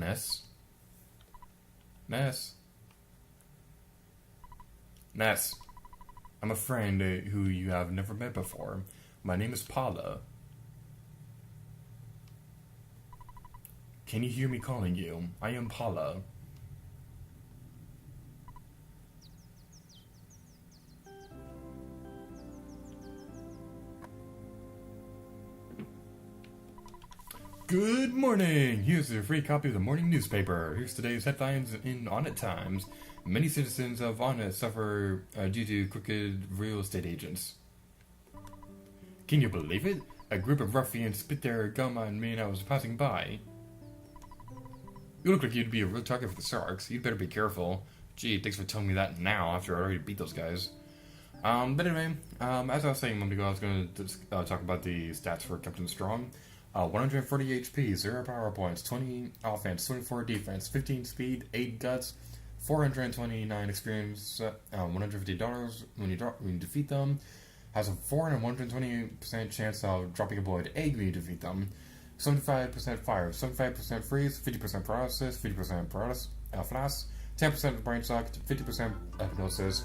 Ness? Ness? Ness. I'm a friend who you have never met before. My name is Paula. Can you hear me calling you? I am Paula. Good morning! Here's a free copy of the morning newspaper. Here's today's headlines in Onnit Times. Many citizens of Onnit suffer due to crooked real estate agents. Can you believe it? A group of ruffians spit their gum on me and I was passing by. You look like you'd be a real target for the sharks. You'd better be careful. Gee, thanks for telling me that now after I already beat those guys. But anyway, as I was saying a moment ago, I was going to talk about the stats for Captain Strong. 140 HP, 0 power points, 20 offense, 24 defense, 15 speed, 8 guts, 429 experience, $150 when you defeat them. Has a 120% chance of dropping a boiled egg when you defeat them. 75% fire, 75% freeze, 50% paralysis, 50% flash, 10% Brainshock, 50% Hypnosis.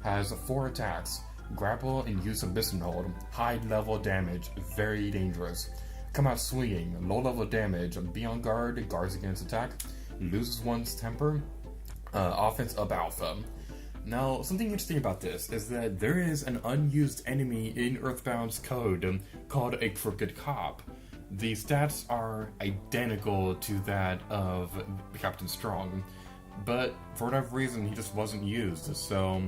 Has 4 attacks, grapple and use of Bison Hold, high level damage, very dangerous. Come out swinging, low level damage, be on guard, guards against attack, loses one's temper, offense up alpha. Now, something interesting about this is that there is an unused enemy in EarthBound's code called a Crooked Cop. The stats are identical to that of Captain Strong, but for whatever reason he just wasn't used, so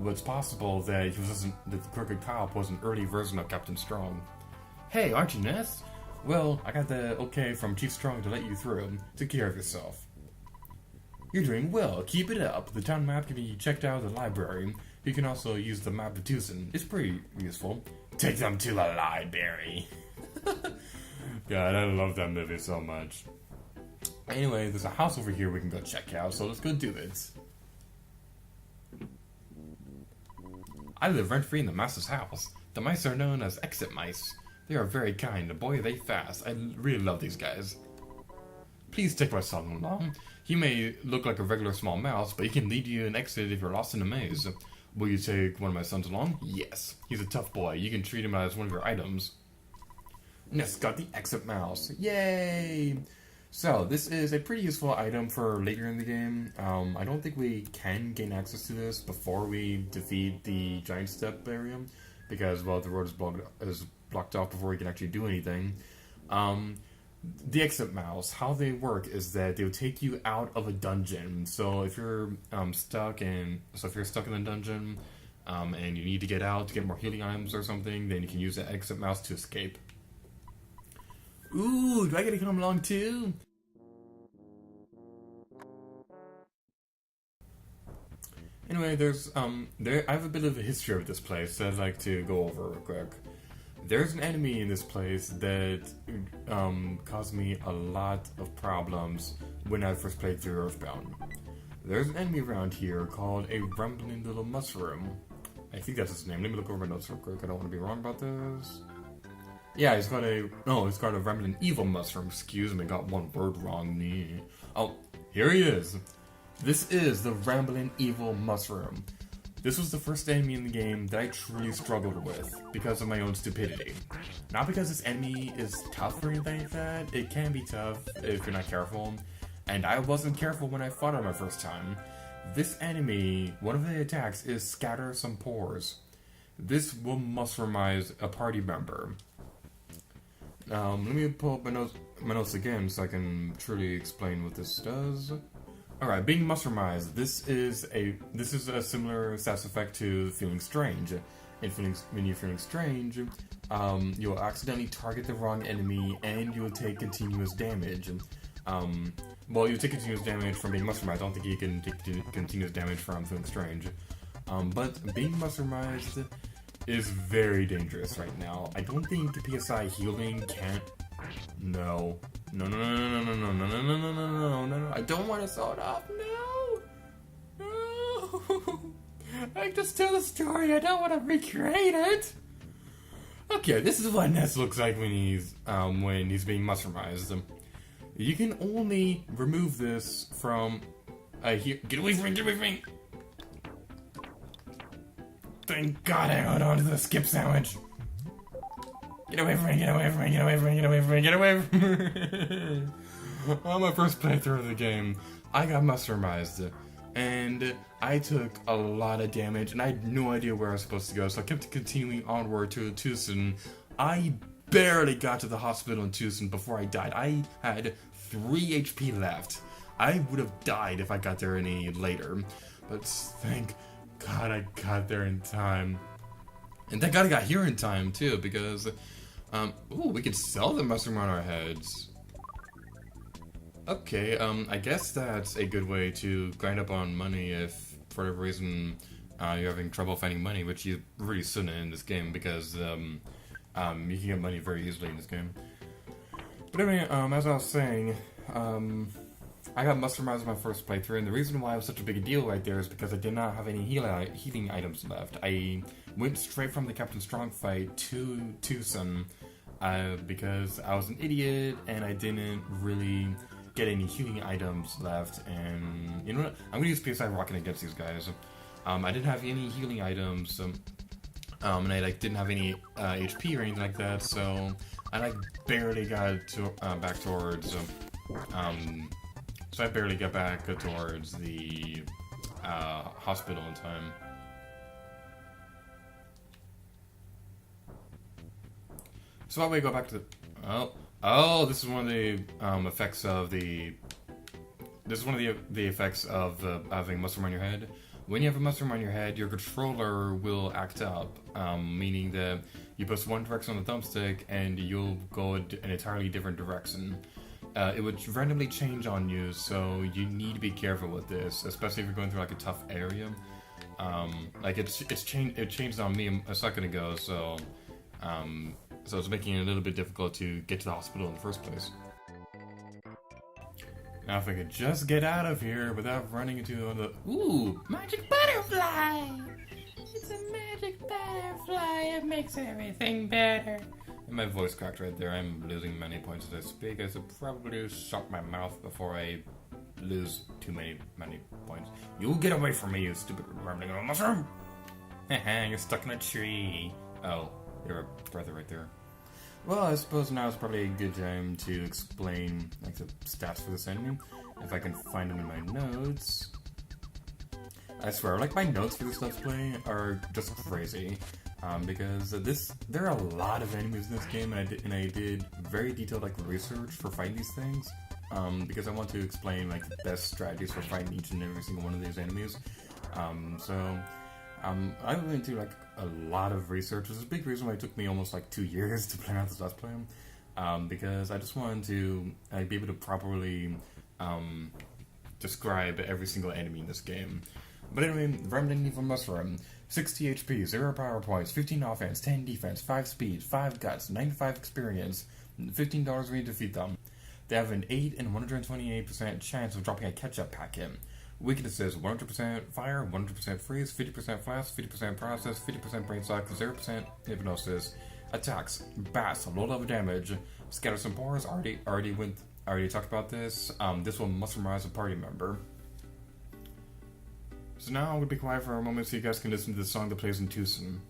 it's possible that the Crooked Cop was an early version of Captain Strong. Hey, aren't you Ness? Well, I got the okay from Chief Strong to let you through. Take care of yourself. You're doing well. Keep it up. The town map can be checked out at the library. You can also use the map of Twoson. It's pretty useful. Take them to the library. God, I love that movie so much. Anyway, there's a house over here we can go check out, so let's go do it. I live rent-free in the mouse's house. The mice are known as exit mice. They are very kind, boy are they fast. I really love these guys. Please take my son along. He may look like a regular small mouse, but he can lead you an exit if you're lost in a maze. Will you take one of my sons along? Yes. He's a tough boy. You can treat him as one of your items. Ness got the exit mouse. Yay! So, this is a pretty useful item for later in the game. I don't think we can gain access to this before we defeat the giant step area, because, well, the road is blocked off before we can actually do anything. The exit mouse, how they work is that they'll take you out of a dungeon. So if you're stuck in the dungeon and you need to get out to get more healing items or something, then you can use the exit mouse to escape. Ooh, do I get to come along too? Anyway, I have a bit of a history of this place that I'd like to go over real quick. There's an enemy in this place that caused me a lot of problems when I first played through EarthBound. There's an enemy around here called a Ramblin little mushroom. I think that's his name. Let me look over my notes real quick. I don't want to be wrong about this. Yeah, he's got a Ramblin evil mushroom. Excuse me, got one word wrong. Oh, here he is. This is the Ramblin evil mushroom. This was the first enemy in the game that I truly struggled with because of my own stupidity. Not because this enemy is tough or anything like that. It can be tough if you're not careful, and I wasn't careful when I fought it my first time. This enemy, one of the attacks is scatter some spores. This will mushroomize a party member. Let me pull up my notes again so I can truly explain what this does. Alright, being Mushroomized, this is a similar stats effect to feeling strange. When you're feeling strange, you'll accidentally target the wrong enemy and you'll take continuous damage. Well, you take continuous damage from being Mushroomized. I don't think you can take continuous damage from feeling strange. But being Mushroomized is very dangerous right now. I don't think the PSI healing can't... No. No. I don't want to saw it off. No. I just tell the story. I don't want to recreate it. Okay, this is what Ness looks like when he's being mushroomized. You can only remove this from here. Get away from me! Get away from me! Thank God I held on to the skip sandwich. Get away from me! Get away from me! Get away from me! Get away from me! Get away from me! On my first playthrough of the game, I got Mushroomized, and I took a lot of damage, and I had no idea where I was supposed to go, so I kept continuing onward to Twoson. I barely got to the hospital in Twoson before I died. I had 3 HP left. I would have died if I got there any later, but thank God I got there in time. And thank God I got here in time, too, because, ooh, we could sell the mushroom on our heads. Okay, I guess that's a good way to grind up on money if, for whatever reason, you're having trouble finding money, which you really shouldn't in this game, because, you can get money very easily in this game. But anyway, as I was saying, I got Mushroomized in my first playthrough, and the reason why it was such a big deal right there is because I did not have any healing items left. I went straight from the Captain Strong fight to Twoson, because I was an idiot, and I didn't really get any healing items left, and you know what? I'm gonna use PSI Rocket against these guys. I didn't have any healing items, and I didn't have any HP or anything like that, so I barely got to back towards so I barely got back towards the hospital in time. So that way I go back to the oh, this is one of the effects of the. This is one of the effects of having a mushroom on your head. When you have a mushroom on your head, your controller will act up, meaning that you press one direction on the thumbstick and you'll go an entirely different direction. It would randomly change on you, so you need to be careful with this, especially if you're going through like a tough area. It changed on me a second ago, so. So it's making it a little bit difficult to get to the hospital in the first place. Now if I could just get out of here without running into the... Ooh! Magic butterfly! It's a magic butterfly! It makes everything better! And my voice cracked right there. I'm losing many points as I speak. I should probably shut my mouth before I lose too many points. You get away from me, you stupid rambling on mushroom! Haha, you're stuck in a tree. Oh. You're a brother right there. Well, I suppose now is probably a good time to explain like the stats for this enemy. If I can find them in my notes. I swear, like my notes for this Let's Play are just crazy. Because there are a lot of enemies in this game, and I did very detailed like research for fighting these things. Because I want to explain like the best strategies for fighting each and every single one of these enemies. I went into like a lot of research. This is a big reason why it took me almost like 2 years to plan out this Let's Play. Because I just wanted to be able to properly describe every single enemy in this game. But anyway, Ramblin from Mushroom, 60 HP, 0 power points, 15 offense, 10 defense, 5 speed, 5 guts, 95 experience, $15 when you defeat them. They have an 8 and 128% chance of dropping a Ketchup Packet. Weaknesses: 100% fire, 100% freeze, 50% flash, 50% paralysis, 50% Brainshock, 0% Hypnosis. Attacks: Bass, low level damage. Scatter some spores. Already talked about this. This will Mushroomized a party member. So now I'm gonna be quiet for a moment so you guys can listen to the song that plays in Twoson.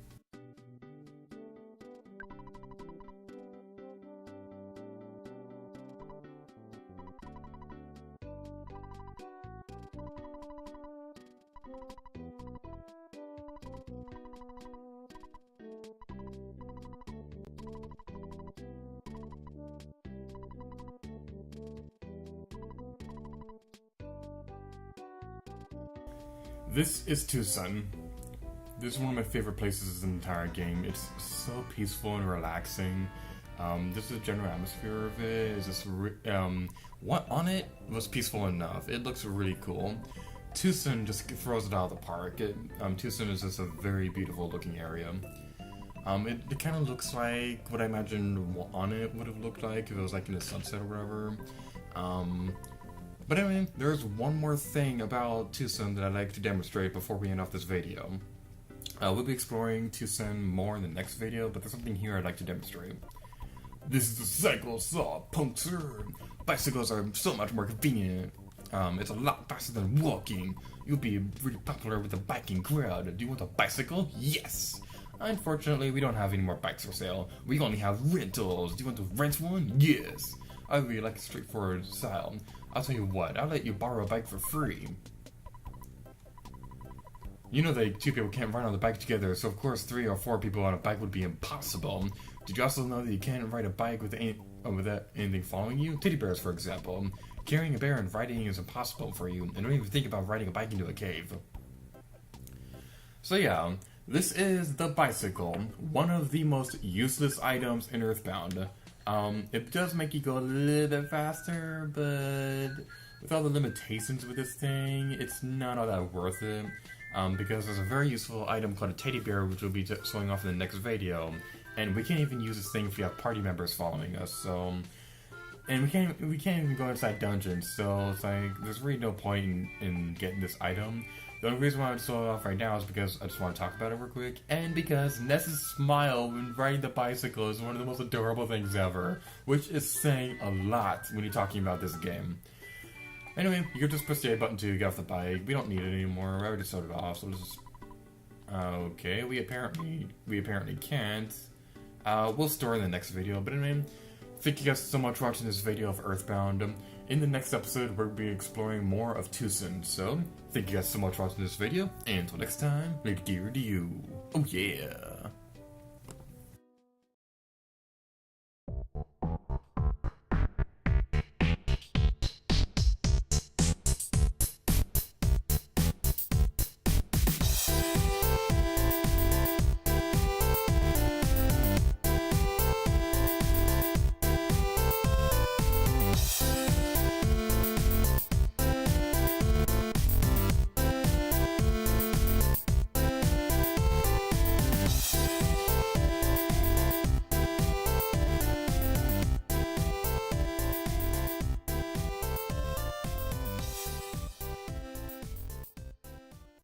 This is Twoson. This is one of my favorite places in the entire game. It's so peaceful and relaxing. Just the general atmosphere of it is just what on it was peaceful enough. It looks really cool. Twoson just throws it out of the park. Twoson is just a very beautiful looking area. It kind of looks like what I imagine on it would have looked like if it was like in the sunset or whatever. But anyway, there's one more thing about Twoson that I'd like to demonstrate before we end off this video. We'll be exploring Twoson more in the next video, but there's something here I'd like to demonstrate. This is a cycle saw puncture. Bicycles are so much more convenient. It's a lot faster than walking. You'll be really popular with the biking crowd. Do you want a bicycle? Yes! Unfortunately, we don't have any more bikes for sale. We only have rentals. Do you want to rent one? Yes! I really like a straightforward style. I'll tell you what, I'll let you borrow a bike for free. You know that two people can't ride on the bike together, so of course 3 or 4 people on a bike would be impossible. Did you also know that you can't ride a bike without anything following you? Teddy bears, for example. Carrying a bear and riding is impossible for you, and don't even think about riding a bike into a cave. So yeah, this is the bicycle, one of the most useless items in EarthBound. It does make you go a little bit faster, but with all the limitations with this thing, it's not all that worth it. Because there's a very useful item called a teddy bear, which will be showing off in the next video, and we can't even use this thing if we have party members following us. So, and we can't even go inside dungeons. So it's like there's really no point in getting this item. The only reason why I'm showing it off right now is because I just want to talk about it real quick, and because Ness's smile when riding the bicycle is one of the most adorable things ever, which is saying a lot when you're talking about this game. Anyway, you can just press the A button to get off the bike. We don't need it anymore. I already showed it off, so let's just... Okay, we apparently can't. We'll store it in the next video, but anyway, thank you guys so much for watching this video of EarthBound. In the next episode, we'll be exploring more of Twoson, so thank you guys so much for watching this video, and until next time, later to you. Oh yeah!